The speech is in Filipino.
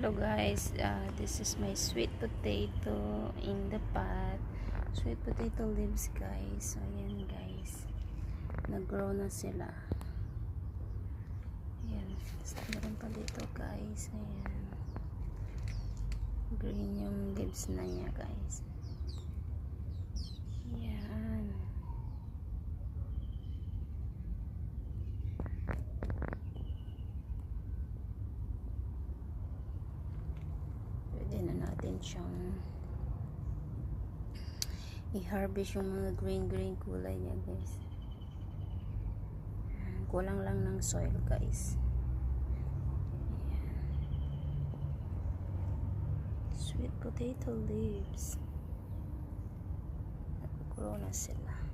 Hello guys, this is my sweet potato in the pot. Sweet potato leaves guys. So ayan guys, nag-grow na sila. Ayan, meron pa dito guys. Ayan, green yung leaves na niya guys. Ayan, pwede na natin siyang i-harvest yung mga green kulay niya guys. Kulang lang ng soil guys. Ayan. Sweet potato leaves, nag-grow na sila.